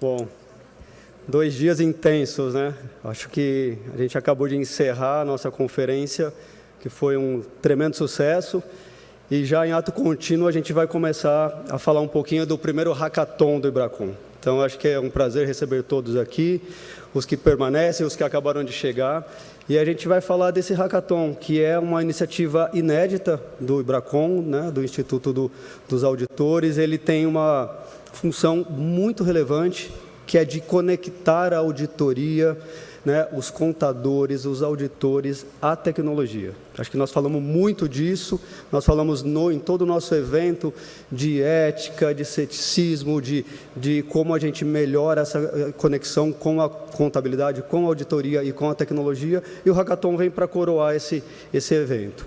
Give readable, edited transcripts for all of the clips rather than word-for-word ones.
Bom, 2 dias intensos, né? Acho que a gente acabou de encerrar a nossa conferência, que foi um tremendo sucesso, e já em ato contínuo a gente vai começar a falar um pouquinho do primeiro hackathon do Ibracon. Então, acho que é um prazer receber todos aqui, os que permanecem, os que acabaram de chegar, e a gente vai falar desse hackathon, que é uma iniciativa inédita do Ibracon, né, do Instituto dos Auditores. Ele tem uma função muito relevante, que é de conectar a auditoria, né, os contadores, os auditores, à tecnologia. Acho que nós falamos muito disso, nós falamos em todo o nosso evento de ética, de ceticismo, de como a gente melhora essa conexão com a contabilidade, com a auditoria e com a tecnologia, e o Hackathon vem para coroar esse evento.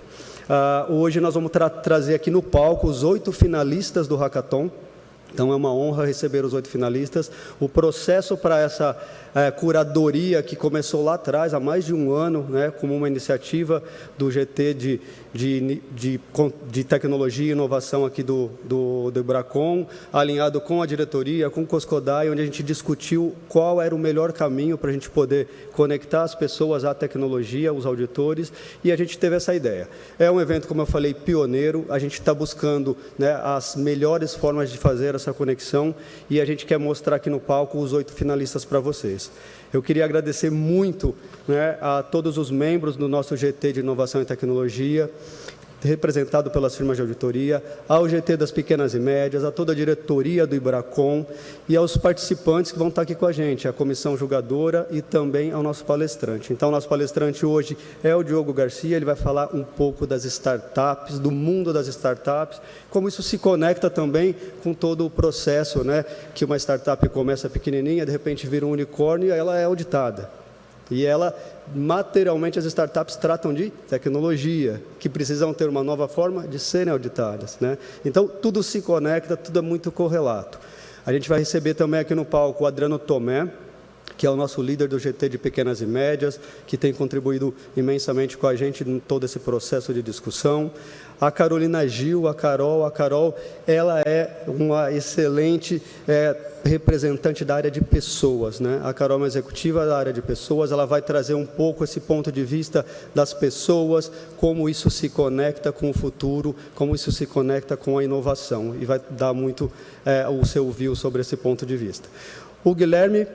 Hoje nós vamos trazer aqui no palco os 8 finalistas do Hackathon. Então, é uma honra receber os 8 finalistas. O processo para essa curadoria, que começou lá atrás, há mais de um ano, né, como uma iniciativa do GT de tecnologia e inovação aqui do Ibracon, alinhado com a diretoria, com o Coscodai, onde a gente discutiu qual era o melhor caminho para a gente poder conectar as pessoas à tecnologia, os auditores, e a gente teve essa ideia. É um evento, como eu falei, pioneiro. A gente está buscando, né, as melhores formas de fazer essa conexão, e a gente quer mostrar aqui no palco os 8 finalistas para vocês. Eu queria agradecer muito, né, a todos os membros do nosso GT de Inovação e Tecnologia, representado pelas firmas de auditoria, ao GT das Pequenas e Médias, a toda a diretoria do Ibracon e aos participantes que vão estar aqui com a gente, a comissão julgadora e também ao nosso palestrante. Então, o nosso palestrante hoje é o Diogo Garcia. Ele vai falar um pouco das startups, do mundo das startups, como isso se conecta também com todo o processo, né, que uma startup começa pequenininha, de repente vira um unicórnio e ela é auditada. E materialmente, as startups tratam de tecnologia, que precisam ter uma nova forma de serem auditadas, né? Então, tudo se conecta, tudo é muito correlato. A gente vai receber também aqui no palco o Adriano Tomé, que é o nosso líder do GT de Pequenas e Médias, que tem contribuído imensamente com a gente em todo esse processo de discussão. A Carolina Gil, a Carol, ela é uma excelente representante da área de pessoas, né? A Carol é uma executiva da área de pessoas. Ela vai trazer um pouco esse ponto de vista das pessoas, como isso se conecta com o futuro, como isso se conecta com a inovação, e vai dar muito o seu view sobre esse ponto de vista. O Guilherme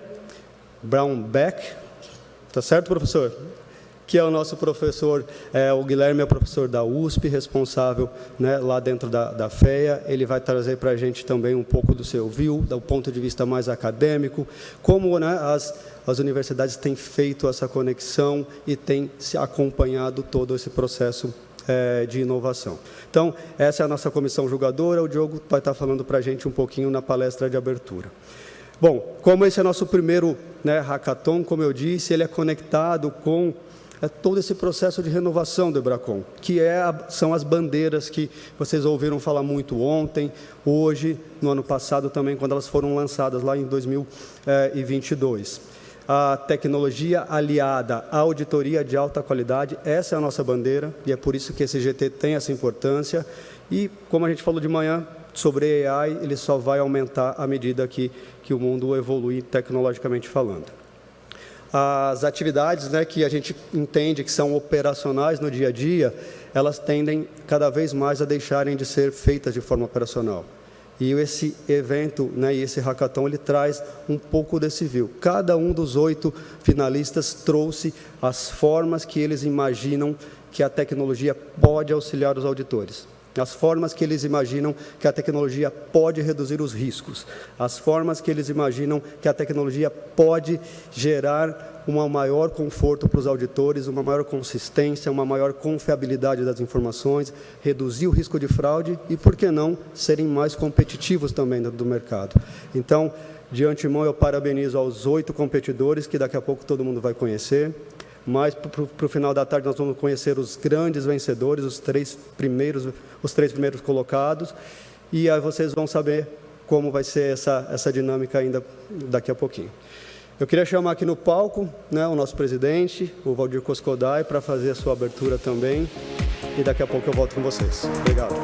Brownback, tá certo, professor? Que é o nosso professor, o Guilherme é o professor da USP, responsável, né, lá dentro da FEA. Ele vai trazer para a gente também um pouco do seu view, do ponto de vista mais acadêmico, como, né, as universidades têm feito essa conexão e têm se acompanhado todo esse processo de inovação. Então, essa é a nossa comissão julgadora. O Diogo vai estar falando para a gente um pouquinho na palestra de abertura. Bom, como esse é nosso primeiro, né, hackathon, como eu disse, ele é conectado com todo esse processo de renovação do Ibracon, que são as bandeiras que vocês ouviram falar muito ontem, hoje, no ano passado também, quando elas foram lançadas lá em 2022. A tecnologia aliada à auditoria de alta qualidade, essa é a nossa bandeira, e é por isso que esse GT tem essa importância. E, como a gente falou de manhã, sobre AI, ele só vai aumentar à medida que o mundo evolui tecnologicamente falando. As atividades, né, que a gente entende que são operacionais no dia a dia, elas tendem cada vez mais a deixarem de ser feitas de forma operacional. E esse evento, né, e esse hackathon, ele traz um pouco desse view. Cada um dos 8 finalistas trouxe as formas que eles imaginam que a tecnologia pode auxiliar os auditores. As formas que eles imaginam que a tecnologia pode reduzir os riscos, as formas que eles imaginam que a tecnologia pode gerar um maior conforto para os auditores, uma maior consistência, uma maior confiabilidade das informações, reduzir o risco de fraude e, por que não, serem mais competitivos também dentro do mercado. Então, de antemão, eu parabenizo aos 8 competidores, que daqui a pouco todo mundo vai conhecer. Mas, para o final da tarde, nós vamos conhecer os grandes vencedores, os três primeiros colocados, e aí vocês vão saber como vai ser essa dinâmica ainda daqui a pouquinho. Eu queria chamar aqui no palco, né, o nosso presidente, o Valdir Coscodai, para fazer a sua abertura também, e daqui a pouco eu volto com vocês. Obrigado.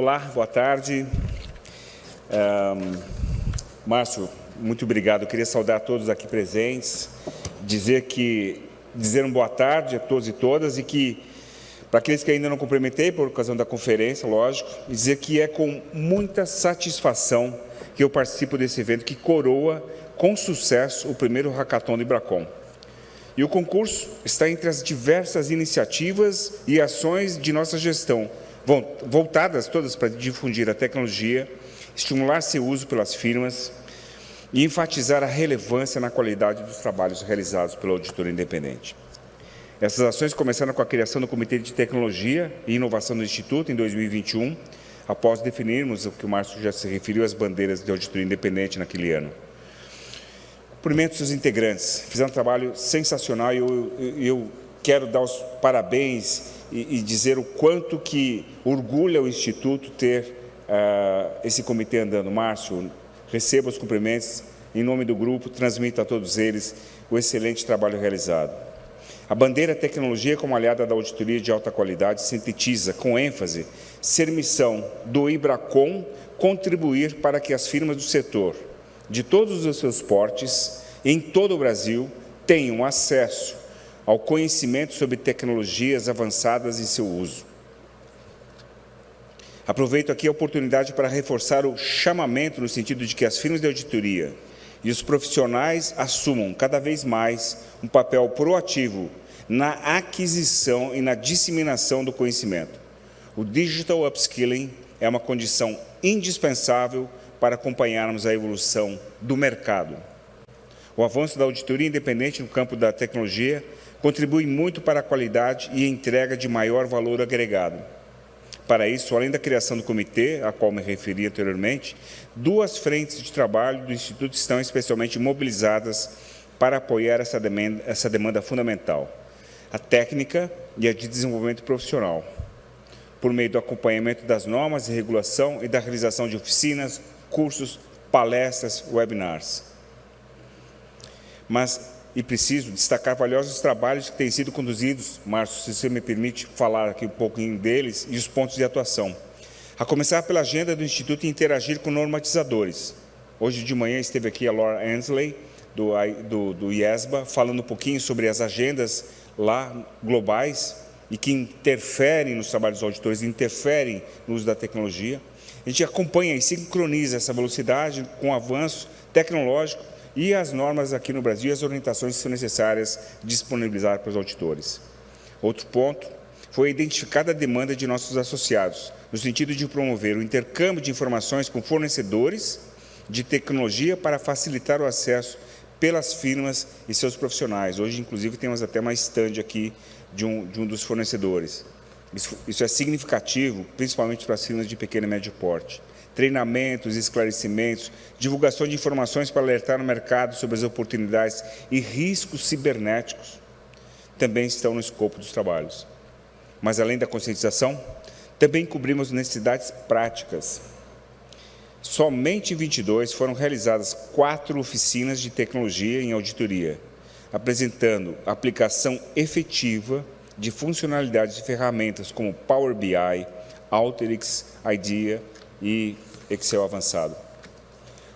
Olá, boa tarde. Márcio, muito obrigado. Eu queria saudar todos aqui presentes, dizer uma boa tarde a todos e todas, e que, para aqueles que ainda não cumprimentei por ocasião da conferência, lógico, dizer que é com muita satisfação que eu participo desse evento que coroa com sucesso o primeiro Hackathon do Ibracon. E o concurso está entre as diversas iniciativas e ações de nossa gestão, voltadas todas para difundir a tecnologia, estimular seu uso pelas firmas e enfatizar a relevância na qualidade dos trabalhos realizados pela auditoria independente. Essas ações começaram com a criação do Comitê de Tecnologia e Inovação do Instituto em 2021, após definirmos o que o Márcio já se referiu, as bandeiras de auditoria independente naquele ano. Cumprimento seus integrantes, fizeram um trabalho sensacional e eu quero dar os parabéns e dizer o quanto que orgulha o Instituto ter esse comitê andando. Márcio, receba os cumprimentos em nome do grupo, transmita a todos eles o excelente trabalho realizado. A bandeira tecnologia como aliada da auditoria de alta qualidade sintetiza, com ênfase, ser missão do Ibracon contribuir para que as firmas do setor, de todos os seus portes, em todo o Brasil, tenham acesso ao conhecimento sobre tecnologias avançadas e seu uso. Aproveito aqui a oportunidade para reforçar o chamamento no sentido de que as firmas de auditoria e os profissionais assumam cada vez mais um papel proativo na aquisição e na disseminação do conhecimento. O Digital Upskilling é uma condição indispensável para acompanharmos a evolução do mercado. O avanço da auditoria independente no campo da tecnologia contribui muito para a qualidade e entrega de maior valor agregado. Para isso, além da criação do comitê, a qual me referi anteriormente, duas frentes de trabalho do Instituto estão especialmente mobilizadas para apoiar essa demanda fundamental: a técnica e a de desenvolvimento profissional, por meio do acompanhamento das normas de regulação e da realização de oficinas, cursos, palestras, webinars. E preciso destacar valiosos trabalhos que têm sido conduzidos, Márcio, se você me permite falar aqui um pouquinho deles, e os pontos de atuação. A começar pela agenda do Instituto em interagir com normatizadores. Hoje de manhã esteve aqui a Laura Ansley, do IESBA, falando um pouquinho sobre as agendas lá globais e que interferem nos trabalhos dos auditores, interferem no uso da tecnologia. A gente acompanha e sincroniza essa velocidade com o avanço tecnológico e as normas aqui no Brasil e as orientações que são necessárias disponibilizar para os auditores. Outro ponto foi identificada a demanda de nossos associados, no sentido de promover o intercâmbio de informações com fornecedores de tecnologia para facilitar o acesso pelas firmas e seus profissionais. Hoje, inclusive, temos até uma stand aqui de um dos fornecedores. Isso é significativo, principalmente para as firmas de pequeno e médio porte. Treinamentos, esclarecimentos, divulgação de informações para alertar o mercado sobre as oportunidades e riscos cibernéticos também estão no escopo dos trabalhos. Mas, além da conscientização, também cobrimos necessidades práticas. Somente em 22 foram realizadas 4 oficinas de tecnologia em auditoria, apresentando aplicação efetiva de funcionalidades de ferramentas como Power BI, Alteryx, IDEA e Excel avançado.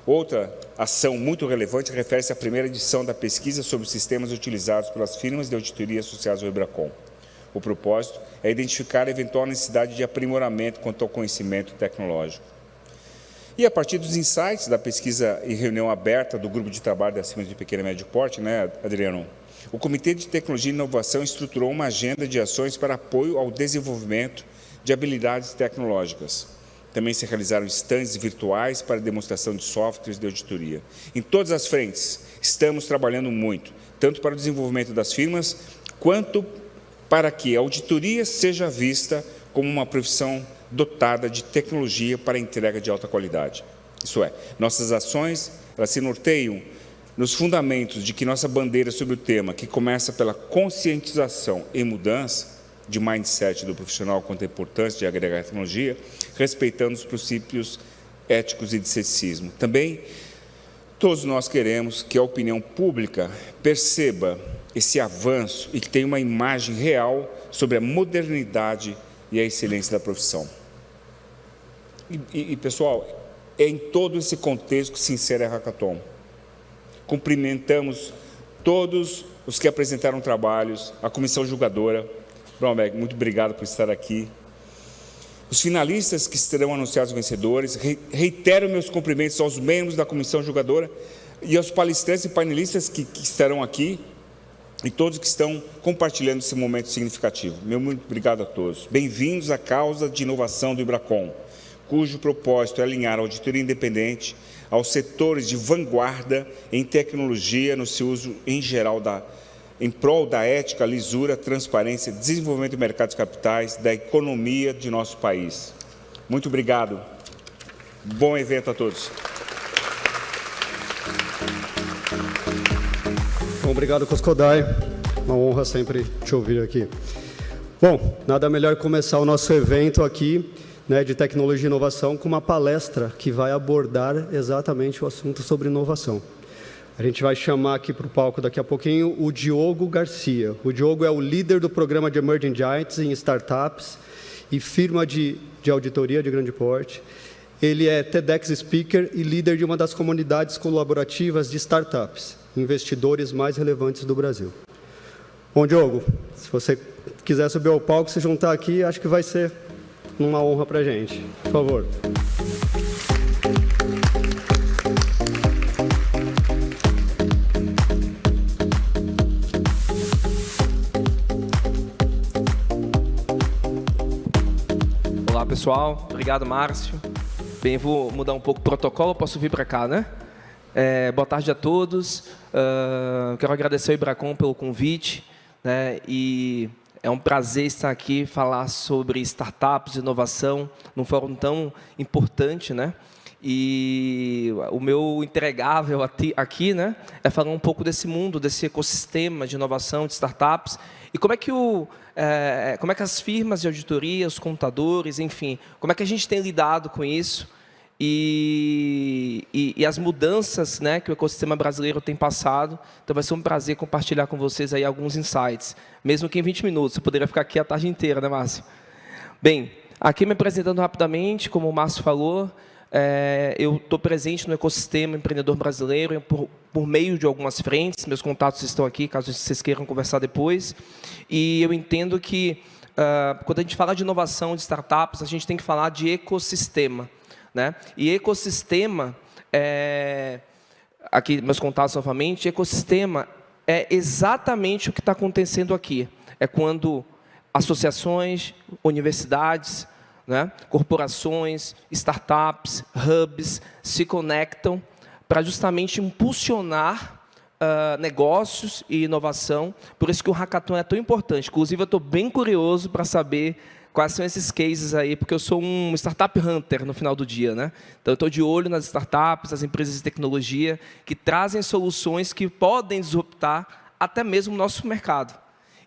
Outra ação muito relevante refere-se à primeira edição da pesquisa sobre os sistemas utilizados pelas firmas de auditoria associadas ao Ibracon. O propósito é identificar a eventual necessidade de aprimoramento quanto ao conhecimento tecnológico. E a partir dos insights da pesquisa e reunião aberta do grupo de trabalho das firmas de pequeno e médio porte, Adriano? O Comitê de Tecnologia e Inovação estruturou uma agenda de ações para apoio ao desenvolvimento de habilidades tecnológicas. Também se realizaram stands virtuais para demonstração de softwares de auditoria. Em todas as frentes, estamos trabalhando muito, tanto para o desenvolvimento das firmas, quanto para que a auditoria seja vista como uma profissão dotada de tecnologia para entrega de alta qualidade. Isso é, nossas ações elas se norteiam nos fundamentos de que nossa bandeira sobre o tema, que começa pela conscientização e mudança de mindset do profissional quanto à importância de agregar tecnologia, respeitando os princípios éticos e de ceticismo. Também, todos nós queremos que a opinião pública perceba esse avanço e que tenha uma imagem real sobre a modernidade e a excelência da profissão. Pessoal, é em todo esse contexto que se insere a Hackathon. Cumprimentamos todos os que apresentaram trabalhos, a comissão julgadora. Bromberg, muito obrigado por estar aqui. Os finalistas que serão anunciados vencedores, reitero meus cumprimentos aos membros da comissão julgadora e aos palestrantes e painelistas que estarão aqui e todos que estão compartilhando esse momento significativo. Meu muito obrigado a todos. Bem-vindos à causa de inovação do IBRACON, cujo propósito é alinhar a auditoria independente aos setores de vanguarda em tecnologia no seu uso em geral em prol da ética, lisura, transparência, desenvolvimento do mercado de capitais, da economia de nosso país. Muito obrigado. Bom evento a todos. Bom, obrigado, Coscodai. Uma honra sempre te ouvir aqui. Bom, nada melhor começar o nosso evento aqui, né, de tecnologia e inovação, com uma palestra que vai abordar exatamente o assunto sobre inovação. A gente vai chamar aqui para o palco daqui a pouquinho o Diogo Garcia. O Diogo é o líder do programa de Emerging Giants em startups e firma de auditoria de grande porte. Ele é TEDx Speaker e líder de uma das comunidades colaborativas de startups, investidores mais relevantes do Brasil. Bom, Diogo, se você quiser subir ao palco, se juntar aqui, acho que vai ser uma honra para a gente. Por favor. Olá, pessoal. Obrigado, Márcio. Bem, vou mudar um pouco o protocolo, posso vir para cá, né? Boa tarde a todos. Quero agradecer ao IBRACON pelo convite, né? E é um prazer estar aqui falar sobre startups, inovação, num fórum tão importante, né? E o meu entregável aqui, né, é falar um pouco desse mundo, desse ecossistema de inovação, de startups, e como é que as firmas de auditoria, os contadores, enfim, como é que a gente tem lidado com isso e as mudanças, né, que o ecossistema brasileiro tem passado. Então, vai ser um prazer compartilhar com vocês aí alguns insights, mesmo que em 20 minutos. Eu poderia ficar aqui a tarde inteira, né, Márcio? Bem, aqui me apresentando rapidamente, como o Márcio falou, eu estou presente no ecossistema empreendedor brasileiro por meio de algumas frentes. Meus contatos estão aqui, caso vocês queiram conversar depois. E eu entendo que, quando a gente fala de inovação, de startups, a gente tem que falar de ecossistema, né? E ecossistema, aqui meus contatos novamente, ecossistema é exatamente o que está acontecendo aqui. É quando associações, universidades, né, corporações, startups, hubs se conectam para justamente impulsionar negócios e inovação. Por isso que o Hackathon é tão importante. Inclusive, eu estou bem curioso para saber quais são esses cases aí, porque eu sou um startup hunter no final do dia, né? Então, eu estou de olho nas startups, nas empresas de tecnologia, que trazem soluções que podem disruptar até mesmo o nosso mercado.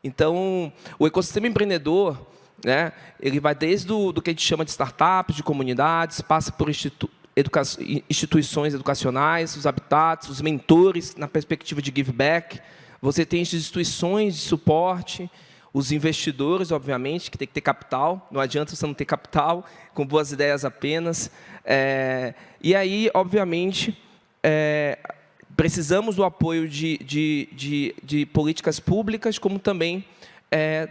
Então, o ecossistema empreendedor, né, ele vai desde o que a gente chama de startups, de comunidades, passa por instituições educacionais, os habitats, os mentores na perspectiva de give back. Você tem instituições de suporte, os investidores, obviamente, que tem que ter capital. Não adianta você não ter capital, com boas ideias apenas. E aí, obviamente, precisamos do apoio de políticas públicas, como também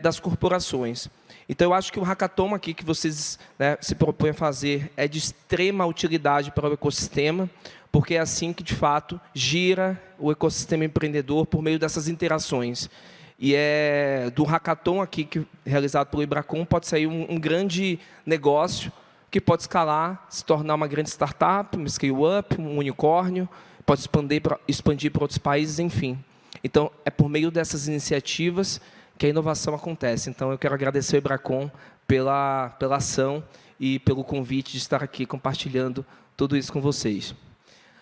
das corporações. Então, eu acho que o Hackathon aqui que vocês, né, se propõem a fazer é de extrema utilidade para o ecossistema, porque é assim que, de fato, gira o ecossistema empreendedor por meio dessas interações. E do Hackathon aqui, realizado pelo IBRACON, pode sair um grande negócio que pode escalar, se tornar uma grande startup, um scale-up, um unicórnio, pode expandir para outros países, enfim. Então, é por meio dessas iniciativas que a inovação acontece. Então, eu quero agradecer ao IBRACON pela ação e pelo convite de estar aqui compartilhando tudo isso com vocês.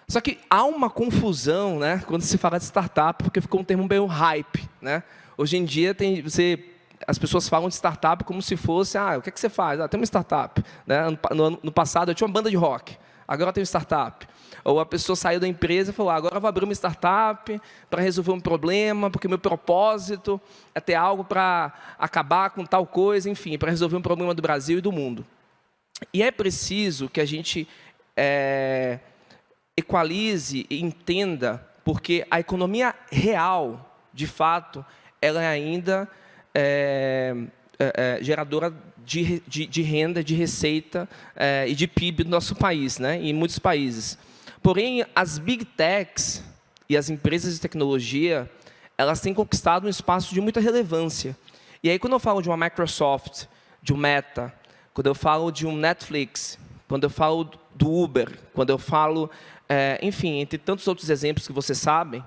Só que há uma confusão, né, quando se fala de startup, porque ficou um termo meio hype, né? Hoje em dia, as pessoas falam de startup como se fosse, o que é que você faz? Tem uma startup. Né? No passado, eu tinha uma banda de rock, agora eu tenho startup. Ou a pessoa saiu da empresa e falou, agora eu vou abrir uma startup para resolver um problema, porque meu propósito é ter algo para acabar com tal coisa, enfim, para resolver um problema do Brasil e do mundo. E é preciso que a gente equalize e entenda, porque a economia real, de fato, ela é ainda geradora de renda, de receita e de PIB do nosso país, né, em muitos países. Porém, as Big Techs e as empresas de tecnologia, elas têm conquistado um espaço de muita relevância. E aí, quando eu falo de uma Microsoft, de um Meta, quando eu falo de um Netflix, quando eu falo do Uber, quando eu falo, enfim, entre tantos outros exemplos que vocês sabem,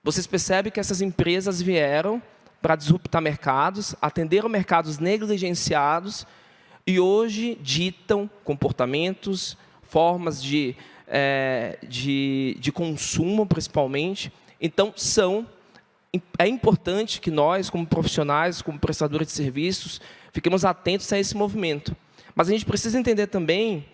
vocês percebem que essas empresas vieram para disruptar mercados, atenderam mercados negligenciados e hoje ditam comportamentos, formas de consumo, principalmente. Então, é importante que nós, como profissionais, como prestadores de serviços, fiquemos atentos a esse movimento. Mas a gente precisa entender também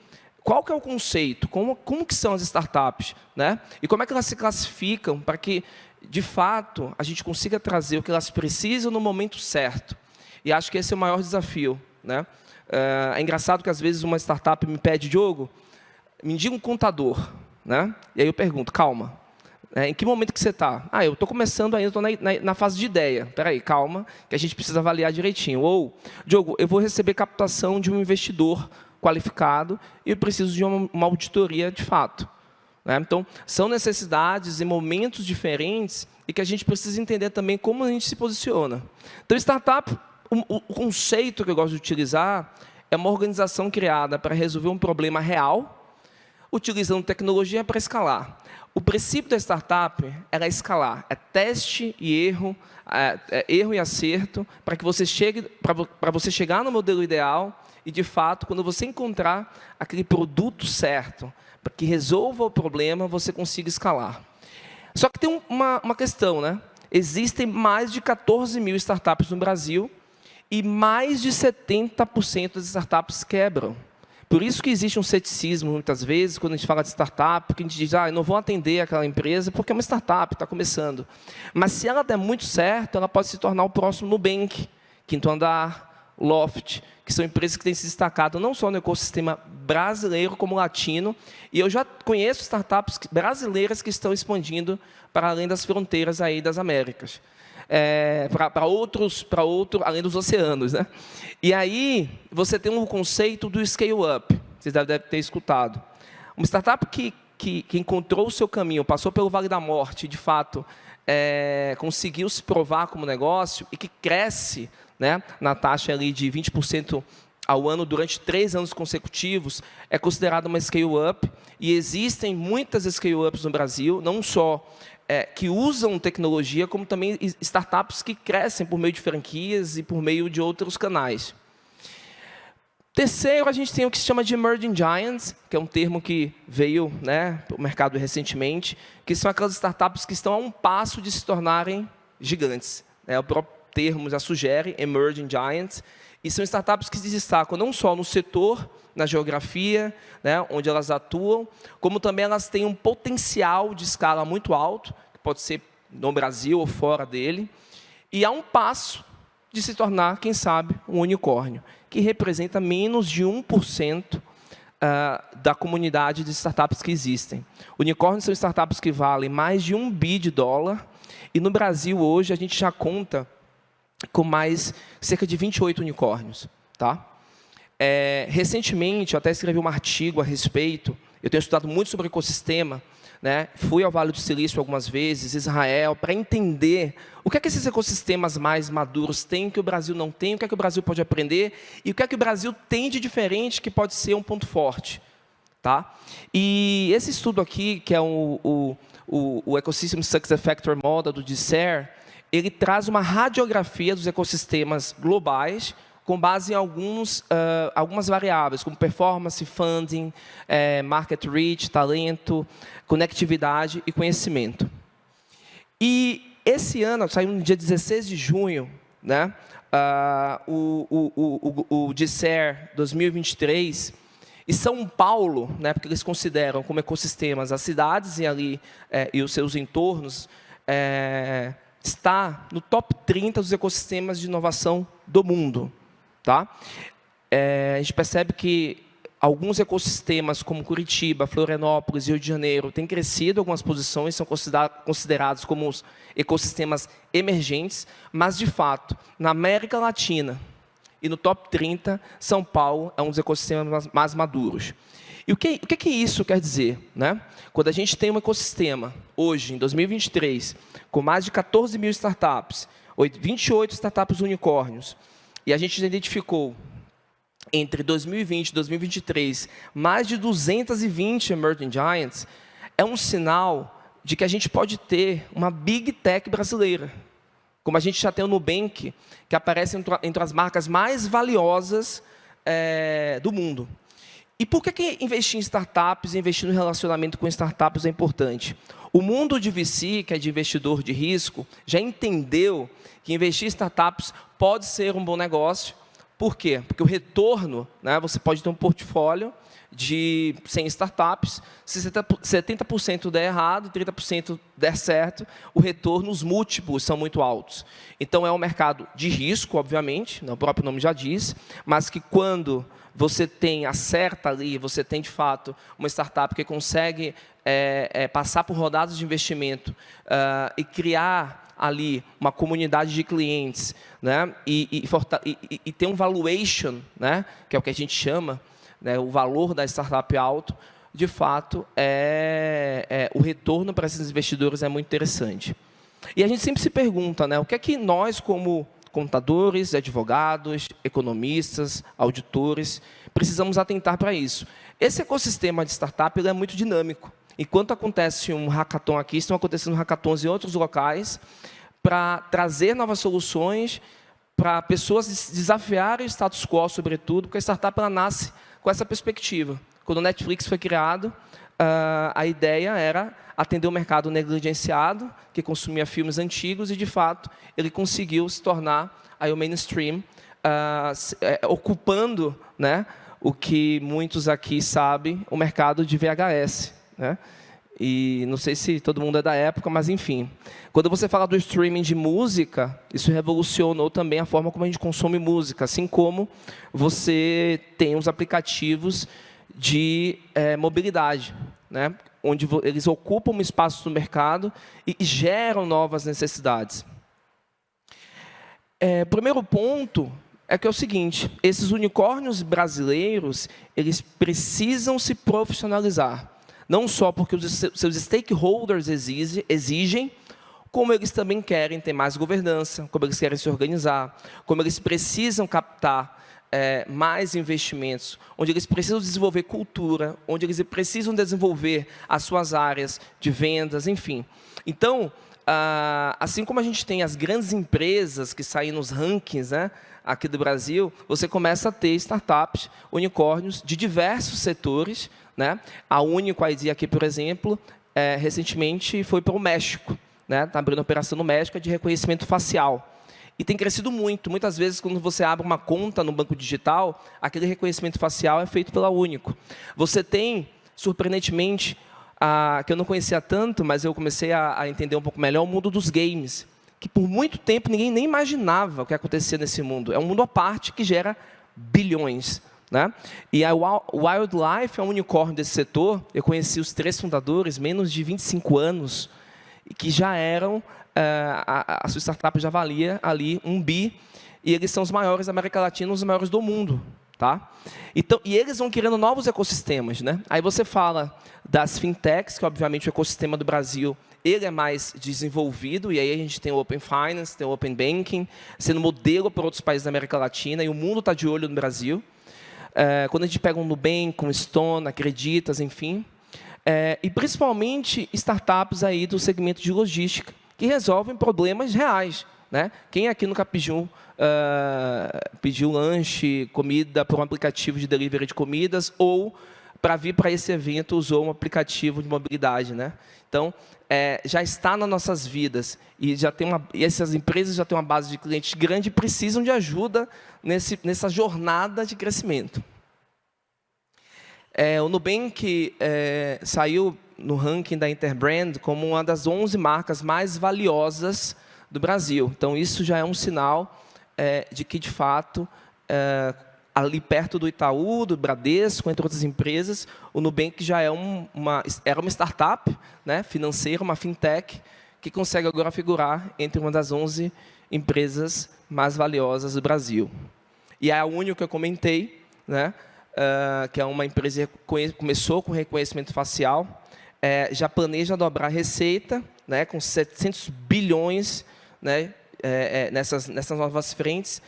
qual que é o conceito, como que são as startups, né? E como é que elas se classificam para que, de fato, a gente consiga trazer o que elas precisam no momento certo. E acho que esse é o maior desafio, né? É engraçado que, às vezes, uma startup me pede, Diogo, me diga um contador, né? E aí eu pergunto, calma, em que momento que você está? Eu estou começando ainda, estou na fase de ideia. Espera aí, calma, que a gente precisa avaliar direitinho. Ou, Diogo, eu vou receber captação de um investidor qualificado e eu preciso de uma auditoria de fato. Né? Então, são necessidades e momentos diferentes e que a gente precisa entender também como a gente se posiciona. Então, startup, o conceito que eu gosto de utilizar é uma organização criada para resolver um problema real, utilizando tecnologia para escalar. O princípio da startup é escalar, é teste e erro, erro e acerto, para que você chegar no modelo ideal e, de fato, quando você encontrar aquele produto certo, para que resolva o problema, você consiga escalar. Só que tem uma questão, né? Existem mais de 14 mil startups no Brasil e mais de 70% das startups quebram. Por isso que existe um ceticismo, muitas vezes, quando a gente fala de startup, porque a gente diz, eu não vou atender aquela empresa porque é uma startup, está começando. Mas se ela der muito certo, ela pode se tornar o próximo Nubank, Quinto Andar, Loft, que são empresas que têm se destacado não só no ecossistema brasileiro, como latino, e eu já conheço startups brasileiras que estão expandindo para além das fronteiras aí das Américas. Além dos oceanos, né? E aí, você tem um conceito do scale-up, vocês devem ter escutado. Uma startup que encontrou o seu caminho, passou pelo Vale da Morte, de fato, conseguiu se provar como negócio e que cresce, né, na taxa ali de 20% ao ano durante 3 anos consecutivos, é considerada uma scale-up. E existem muitas scale-ups no Brasil, não só que usam tecnologia, como também startups que crescem por meio de franquias e por meio de outros canais. Terceiro, a gente tem o que se chama de Emerging Giants, que é um termo que veio, né, para o mercado recentemente, que são aquelas startups que estão a um passo de se tornarem gigantes. O próprio termo já sugere, Emerging Giants, e são startups que se destacam não só no setor, na geografia, né, onde elas atuam, como também elas têm um potencial de escala muito alto, que pode ser no Brasil ou fora dele, e há um passo de se tornar, quem sabe, um unicórnio, que representa menos de 1% da comunidade de startups que existem. Unicórnios são startups que valem mais de $1 bi, e no Brasil, hoje, a gente já conta com cerca de 28 unicórnios. Tá? Recentemente, eu até escrevi um artigo a respeito, eu tenho estudado muito sobre ecossistema, né? Fui ao Vale do Silício algumas vezes, Israel, para entender o que é que esses ecossistemas mais maduros têm, que o Brasil não tem, o que é que o Brasil pode aprender, e o que é que o Brasil tem de diferente que pode ser um ponto forte. Tá? E esse estudo aqui, que é o Ecosystem Success Factor Model do DSER, ele traz uma radiografia dos ecossistemas globais, com base em algumas variáveis, como performance, funding, market reach, talento, conectividade e conhecimento. E esse ano, saiu no dia 16 de junho, né, o DSER 2023, e São Paulo, né, porque eles consideram como ecossistemas as cidades e os seus entornos, está no top 30 dos ecossistemas de inovação do mundo. Tá? A gente percebe que alguns ecossistemas, como Curitiba, Florianópolis e Rio de Janeiro, têm crescido, algumas posições são considerados como os ecossistemas emergentes, mas, de fato, na América Latina e no top 30, São Paulo é um dos ecossistemas mais maduros. E o que isso quer dizer, né? Quando a gente tem um ecossistema, hoje, em 2023, com mais de 14 mil startups, 28 startups unicórnios, e a gente identificou, entre 2020 e 2023, mais de 220 Emerging Giants, é um sinal de que a gente pode ter uma Big Tech brasileira, como a gente já tem o Nubank, que aparece entre as marcas mais valiosas do mundo. E por que investir em startups, investir no relacionamento com startups é importante? O mundo de VC, que é de investidor de risco, já entendeu que investir em startups pode ser um bom negócio. Por quê? Porque o retorno, né, você pode ter um portfólio de 100 startups, se 70% der errado, 30% der certo, o retorno, os múltiplos são muito altos. Então, é um mercado de risco, obviamente, o próprio nome já diz, mas que quando você acerta ali, você tem, de fato, uma startup que consegue passar por rodadas de investimento e criar ali uma comunidade de clientes, né, e ter um valuation, né, que é o que a gente chama, né, o valor da startup alto, de fato, o retorno para esses investidores é muito interessante. E a gente sempre se pergunta, né, o que é que nós, como contadores, advogados, economistas, auditores, precisamos atentar para isso. Esse ecossistema de startup ele é muito dinâmico. Enquanto acontece um hackathon aqui, estão acontecendo hackathons em outros locais, para trazer novas soluções, para pessoas desafiarem o status quo, sobretudo, porque a startup ela nasce com essa perspectiva. Quando o Netflix foi criado, a ideia era atender o mercado negligenciado, que consumia filmes antigos, e, de fato, ele conseguiu se tornar aí o mainstream, ocupando, né, o que muitos aqui sabem, o mercado de VHS. Né? E não sei se todo mundo é da época, mas, enfim. Quando você fala do streaming de música, isso revolucionou também a forma como a gente consome música, assim como você tem os aplicativos de mobilidade, né? Onde eles ocupam um espaço no mercado e geram novas necessidades. O primeiro ponto é que é o seguinte, esses unicórnios brasileiros, eles precisam se profissionalizar. Não só porque os seus stakeholders exigem, como eles também querem ter mais governança, como eles querem se organizar, como eles precisam captar mais investimentos, onde eles precisam desenvolver cultura, onde eles precisam desenvolver as suas áreas de vendas, enfim. Então, assim como a gente tem as grandes empresas que saem nos rankings, né, aqui do Brasil, você começa a ter startups, unicórnios de diversos setores, né? A Único ID aqui, por exemplo, recentemente foi para o México, né? Está abrindo operação no México de reconhecimento facial. E tem crescido muito. Muitas vezes, quando você abre uma conta no banco digital, aquele reconhecimento facial é feito pela Único. Você tem, surpreendentemente, que eu não conhecia tanto, mas eu comecei a entender um pouco melhor, o mundo dos games, que por muito tempo ninguém nem imaginava o que acontecia nesse mundo. É um mundo à parte que gera bilhões. Né? E a Wildlife é um unicórnio desse setor. Eu conheci os 3 fundadores, menos de 25 anos, e que já eram, a sua startup já valia ali 1 bi, e eles são os maiores da América Latina, os maiores do mundo. Tá? Então, e eles vão criando novos ecossistemas. Né? Aí você fala das fintechs, que obviamente o ecossistema do Brasil ele é mais desenvolvido, e aí a gente tem o Open Finance, tem o Open Banking, sendo modelo para outros países da América Latina, e o mundo está de olho no Brasil. Quando a gente pega um Nubank, um Stone, Acreditas, enfim, e principalmente startups aí do segmento de logística, que resolvem problemas reais. Né? Quem aqui nunca pediu lanche, comida por um aplicativo de delivery de comidas, ou para vir para esse evento usou um aplicativo de mobilidade? Né? Então, já está nas nossas vidas, e essas empresas já têm uma base de clientes grande e precisam de ajuda nessa jornada de crescimento. O Nubank saiu no ranking da Interbrand como uma das 11 marcas mais valiosas do Brasil. Então, isso já é um sinal de que, de fato, ali perto do Itaú, do Bradesco, entre outras empresas, o Nubank já era uma startup, né, financeira, uma fintech, que consegue agora figurar entre uma das 11 empresas mais valiosas do Brasil. E a Unio, que eu comentei, né, que é uma empresa que começou com reconhecimento facial, já planeja dobrar a receita, né, com 700 bilhões, né, nessas novas frentes,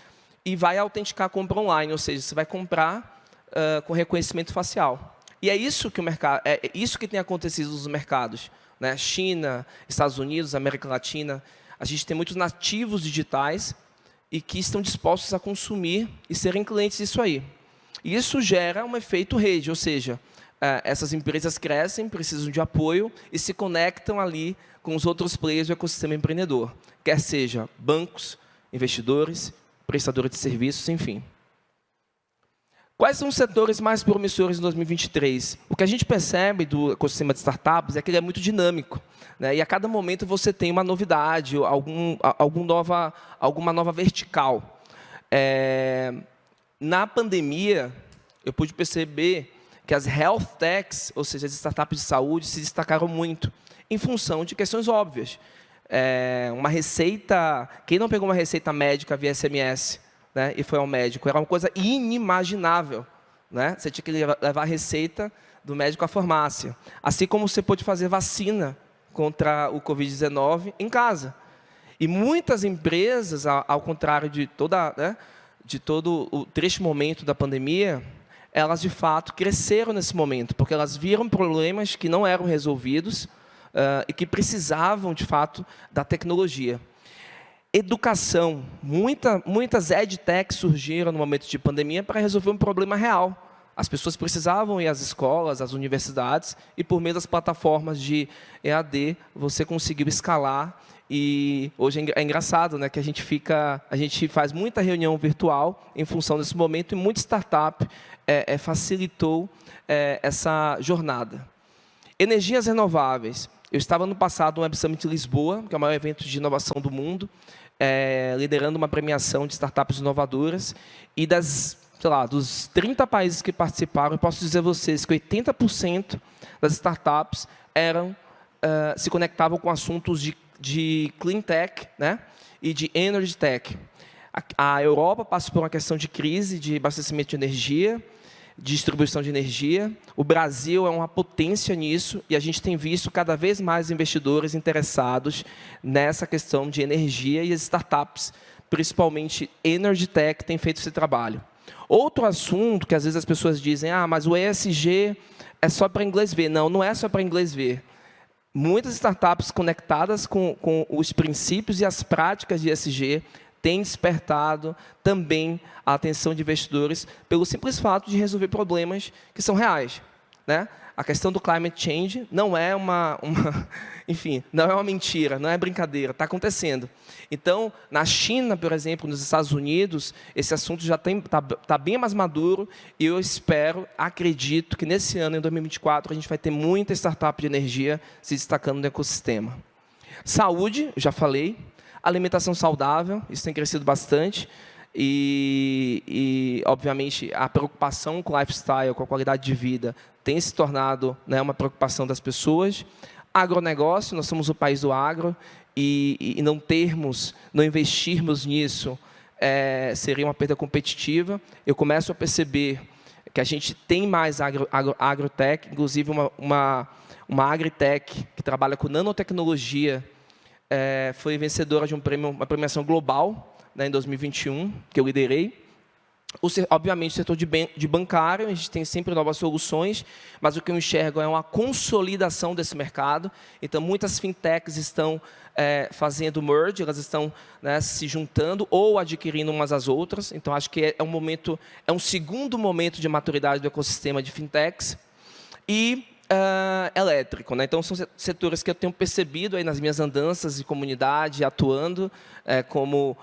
e vai autenticar a compra online, ou seja, você vai comprar com reconhecimento facial. E é isso que o mercado, é isso que tem acontecido nos mercados, né? China, Estados Unidos, América Latina, a gente tem muitos nativos digitais e que estão dispostos a consumir e serem clientes disso aí. E isso gera um efeito rede, ou seja, essas empresas crescem, precisam de apoio e se conectam ali com os outros players do ecossistema empreendedor, quer seja bancos, investidores, prestadores de serviços, enfim. Quais são os setores mais promissores em 2023? O que a gente percebe do ecossistema de startups é que ele é muito dinâmico, né? E a cada momento você tem uma novidade, alguma nova vertical. Na pandemia, eu pude perceber que as health techs, ou seja, as startups de saúde, se destacaram muito, em função de questões óbvias. Uma receita, quem não pegou uma receita médica via SMS, né, e foi ao médico, era uma coisa inimaginável, né? Você tinha que levar a receita do médico à farmácia. Assim como você pôde fazer vacina contra o Covid-19 em casa. E muitas empresas, ao contrário de todo o trecho momento da pandemia, elas, de fato, cresceram nesse momento, porque elas viram problemas que não eram resolvidos e que precisavam, de fato, da tecnologia. Educação. Muitas edtechs surgiram no momento de pandemia para resolver um problema real. As pessoas precisavam ir às escolas, às universidades, e por meio das plataformas de EAD, você conseguiu escalar. E hoje é engraçado, né, que a gente faz muita reunião virtual em função desse momento, e muita startup facilitou essa jornada. Energias renováveis. Eu estava no passado no Web Summit Lisboa, que é o maior evento de inovação do mundo, liderando uma premiação de startups inovadoras, e dos 30 países que participaram, eu posso dizer a vocês que 80% das startups se conectavam com assuntos de clean tech, né, e de energy tech. A Europa passa por uma questão de crise de abastecimento de energia, de distribuição de energia. O Brasil é uma potência nisso, e a gente tem visto cada vez mais investidores interessados nessa questão de energia, e as startups, principalmente Energy Tech, têm feito esse trabalho. Outro assunto que às vezes as pessoas dizem, mas o ESG é só para inglês ver. Não, não é só para inglês ver. Muitas startups conectadas com os princípios e as práticas de ESG têm despertado também a atenção de investidores pelo simples fato de resolver problemas que são reais, né? A questão do climate change não é enfim, não é uma mentira, não é brincadeira, está acontecendo. Então, na China, por exemplo, nos Estados Unidos, esse assunto já está bem mais maduro, e eu acredito que nesse ano, em 2024, a gente vai ter muita startup de energia se destacando no ecossistema. Saúde, já falei. Alimentação saudável, isso tem crescido bastante. E obviamente, a preocupação com o lifestyle, com a qualidade de vida, tem se tornado, né, uma preocupação das pessoas. Agronegócio, nós somos o país do agro, e não investirmos nisso seria uma perda competitiva. Eu começo a perceber que a gente tem mais agrotech, inclusive uma agritech que trabalha com nanotecnologia, foi vencedora de uma premiação global, né, em 2021, que eu liderei. Obviamente, o setor de bancário, a gente tem sempre novas soluções, mas o que eu enxergo é uma consolidação desse mercado. Então, muitas fintechs estão fazendo merge, elas estão, né, se juntando ou adquirindo umas às outras. Então, acho que é um segundo momento de maturidade do ecossistema de fintechs. E elétrico, né? Então, são setores que eu tenho percebido aí nas minhas andanças de comunidade, atuando como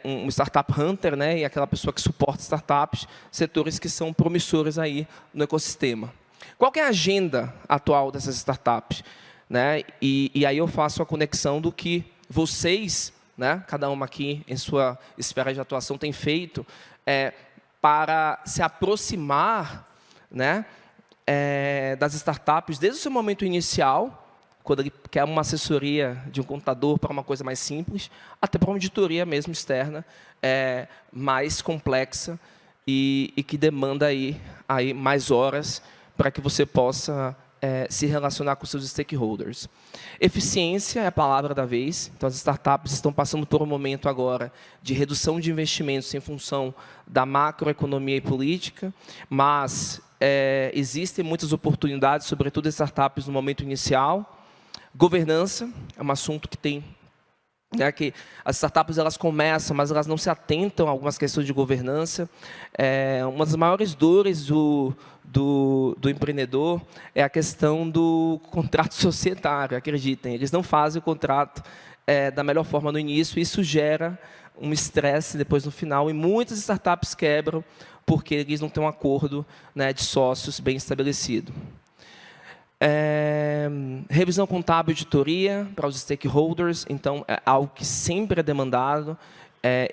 um startup hunter, né? E aquela pessoa que suporta startups, setores que são promissores aí no ecossistema. Qual que é a agenda atual dessas startups, né? E aí eu faço a conexão do que vocês, né, cada uma aqui em sua esfera de atuação, tem feito, para se aproximar, né, das startups desde o seu momento inicial, quando ele quer uma assessoria de um contador para uma coisa mais simples, até para uma auditoria mesmo externa, mais complexa e que demanda aí mais horas para que você possa se relacionar com seus stakeholders. Eficiência é a palavra da vez. Então, as startups estão passando por um momento agora de redução de investimentos em função da macroeconomia e política, mas existem muitas oportunidades, sobretudo em startups no momento inicial. Governança é um assunto que tem, que as startups elas começam, mas elas não se atentam a algumas questões de governança. Uma das maiores dores do empreendedor é a questão do contrato societário, acreditem. Eles não fazem o contrato da melhor forma no início, e isso gera um estresse depois no final, e muitas startups quebram porque eles não têm um acordo, né, de sócios bem estabelecido. Revisão contábil e auditoria para os stakeholders, então, é algo que sempre é demandado.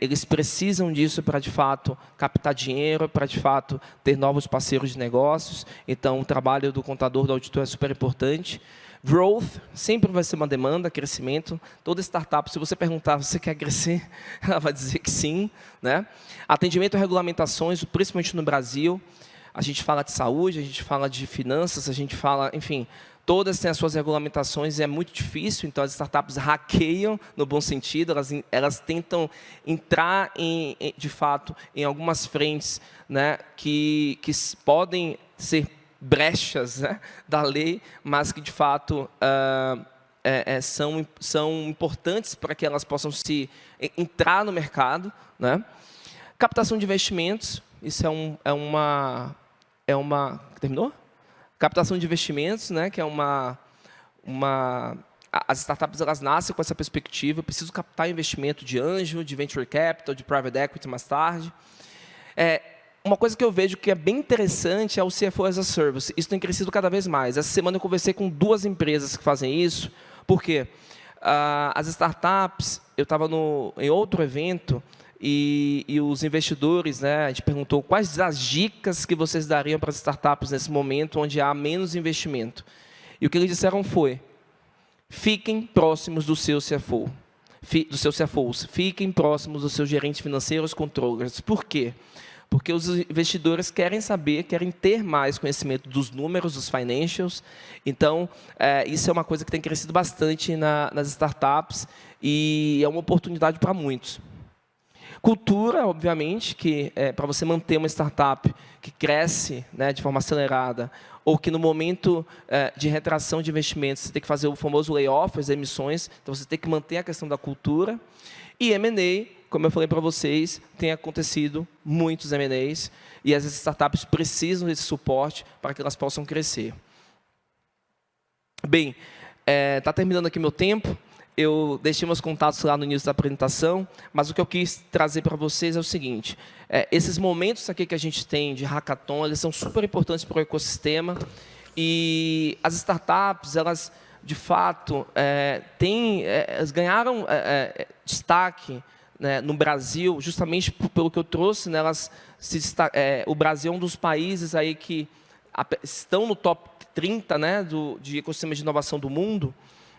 Eles precisam disso para, de fato, captar dinheiro, para, de fato, ter novos parceiros de negócios. Então, o trabalho do contador, do auditor é super importante. Growth sempre vai ser uma demanda, crescimento. Toda startup, se você perguntar, você quer crescer? Ela vai dizer que sim, né? Atendimento a regulamentações, principalmente no Brasil. A gente fala de saúde, a gente fala de finanças, a gente fala, enfim, todas têm as suas regulamentações e é muito difícil, então as startups hackeiam, no bom sentido, elas tentam entrar, de fato, em algumas frentes, né, que podem ser brechas, né, da lei, mas que, de fato, são importantes para que elas possam entrar no mercado, né. Captação de investimentos, isso é uma terminou? Captação de investimentos, né, que é as startups elas nascem com essa perspectiva, eu preciso captar investimento de anjo, de venture capital, de private equity mais tarde. Uma coisa que eu vejo que é bem interessante é o CFO as a Service. Isso tem crescido cada vez mais. Essa semana eu conversei com 2 empresas que fazem isso, porque as startups, eu estava em outro evento, e os investidores, né, a gente perguntou quais as dicas que vocês dariam para as startups nesse momento onde há menos investimento. E o que eles disseram foi: fiquem próximos do seu CFO, dos seus CFOs, fiquem próximos dos seus gerentes financeiros, controllers. Por quê? Porque os investidores querem saber, querem ter mais conhecimento dos números, dos financials. Então, isso é uma coisa que tem crescido bastante nas startups e é uma oportunidade para muitos. Cultura, obviamente, que para você manter uma startup que cresce, né, de forma acelerada, ou que no momento de retração de investimentos você tem que fazer o famoso layoff, as emissões, então você tem que manter a questão da cultura. E M&A, como eu falei para vocês, tem acontecido muitos M&As, e as startups precisam desse suporte para que elas possam crescer. Bem, está terminando aqui meu tempo. Eu deixei meus contatos lá no início da apresentação, mas o que eu quis trazer para vocês é o seguinte: esses momentos aqui que a gente tem de hackathon, eles são super importantes para o ecossistema, e as startups, elas, de fato, elas ganharam destaque, né, no Brasil, justamente pelo que eu trouxe, né, o Brasil é um dos países aí que estão no top 30, né, de ecossistema de inovação do mundo.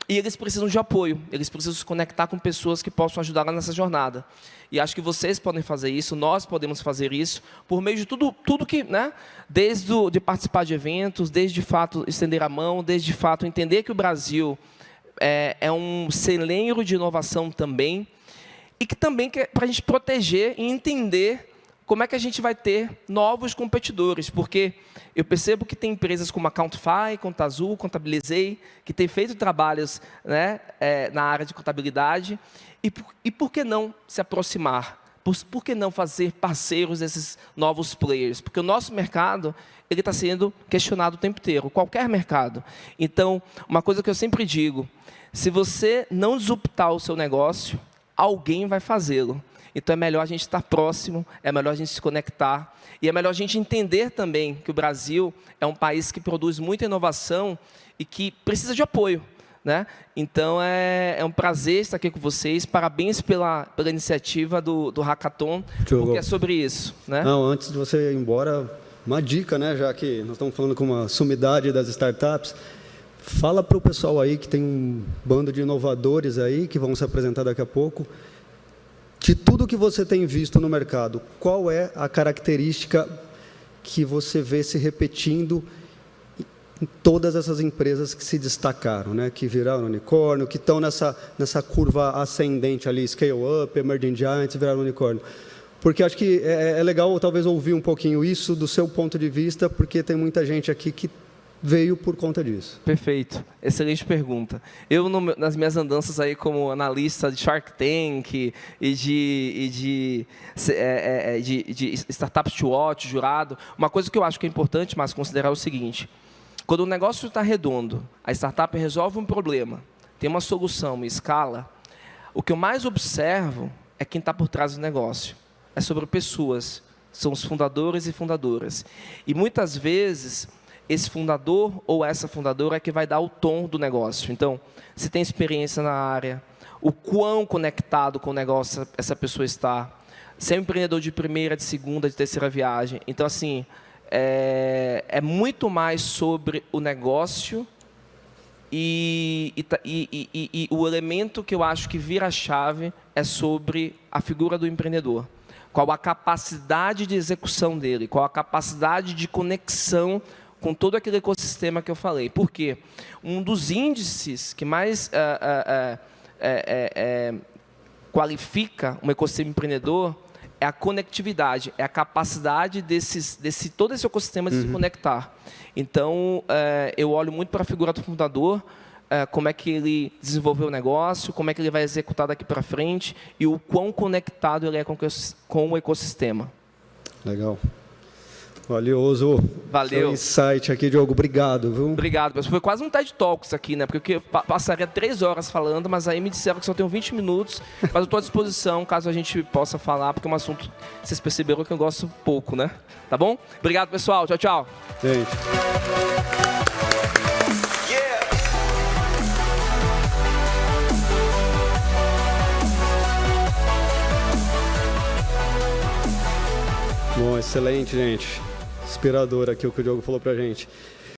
E eles precisam de apoio, eles precisam se conectar com pessoas que possam ajudar nessa jornada. E acho que vocês podem fazer isso, nós podemos fazer isso, por meio de tudo que, né, desde de participar de eventos, desde, de fato, estender a mão, desde, de fato, entender que o Brasil é um celeiro de inovação também, e que também é para a gente proteger e entender como é que a gente vai ter novos competidores, porque eu percebo que tem empresas como a Countify, Contazul, Contabilizei, que têm feito trabalhos, né, na área de contabilidade, e por que não se aproximar? Por que não fazer parceiros desses novos players? Porque o nosso mercado ele está sendo questionado o tempo inteiro, qualquer mercado. Então, uma coisa que eu sempre digo: se você não disruptar o seu negócio, alguém vai fazê-lo. Então, é melhor a gente estar próximo, é melhor a gente se conectar, e é melhor a gente entender também que o Brasil é um país que produz muita inovação e que precisa de apoio, né? Então, é um prazer estar aqui com vocês. Parabéns pela iniciativa do Hackathon, porque é sobre isso, né? Não, antes de você ir embora, uma dica, né? Já que nós estamos falando com uma sumidade das startups, fala para o pessoal aí que tem um bando de inovadores aí que vão se apresentar daqui a pouco. De tudo que você tem visto no mercado, qual é a característica que você vê se repetindo em todas essas empresas que se destacaram, né? Que viraram unicórnio, que estão nessa curva ascendente ali, scale up, emerging giants, viraram unicórnio? Porque acho que é legal talvez ouvir um pouquinho isso do seu ponto de vista, porque tem muita gente aqui que veio por conta disso. Perfeito. Excelente pergunta. Eu, nas minhas andanças aí como analista de Shark Tank e de Startups to Watch, jurado, uma coisa que eu acho que é importante, mas considerar é o seguinte: quando o negócio está redondo, a startup resolve um problema, tem uma solução, uma escala, o que eu mais observo é quem está por trás do negócio. É sobre pessoas, são os fundadores e fundadoras. E muitas vezes esse fundador ou essa fundadora é que vai dar o tom do negócio. Então, se tem experiência na área, o quão conectado com o negócio essa pessoa está, se é um empreendedor de primeira, de segunda, de terceira viagem. Então, assim, é muito mais sobre o negócio e o elemento que eu acho que vira a chave é sobre a figura do empreendedor. Qual a capacidade de execução dele, qual a capacidade de conexão com todo aquele ecossistema que eu falei. Por quê? Um dos índices que mais qualifica um ecossistema empreendedor é a conectividade, é a capacidade todo esse ecossistema de se conectar. Então, eu olho muito para a figura do fundador, como é que ele desenvolveu o negócio, como é que ele vai executar daqui para frente e o quão conectado ele é com o ecossistema. Legal. Valioso. Valeu. Seu insight aqui, Diogo. Obrigado, viu? Obrigado, pessoal. Foi quase um TED Talks aqui, né? Porque eu passaria 3 horas falando, mas aí me disseram que só tenho 20 minutos. Mas eu estou à disposição, caso a gente possa falar, porque é um assunto, vocês perceberam que eu gosto pouco, né? Tá bom? Obrigado, pessoal. Tchau, tchau. Gente. Bom, excelente, gente. Inspirador aqui o que o Diogo falou pra gente.